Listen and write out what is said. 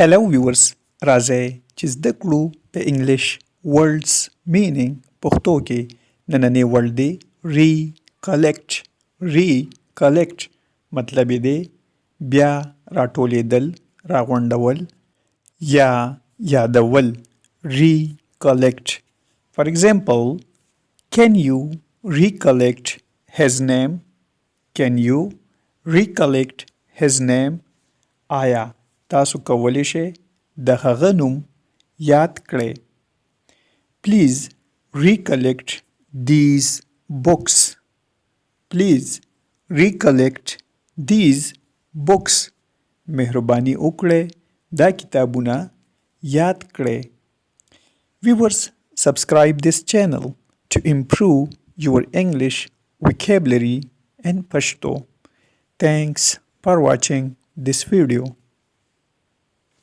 Hello viewers راځئ چې زده کړو د انګلیش words meaning پښتو کې نننې ورډ دی recollect مطلب یې دی بیا راټولیدل راغونډول یا یادول recollect. For example, can you recollect his name? Can you recollect his name? آیا تاسو کولی شئ د هغه نوم یاد کړئ؟ Please recollect these books. Please recollect these books. مهرباني وکړئ دا کتابونه یاد کړئ. Viewers, subscribe this channel to improve your English vocabulary and Pashto. Thanks for watching this video.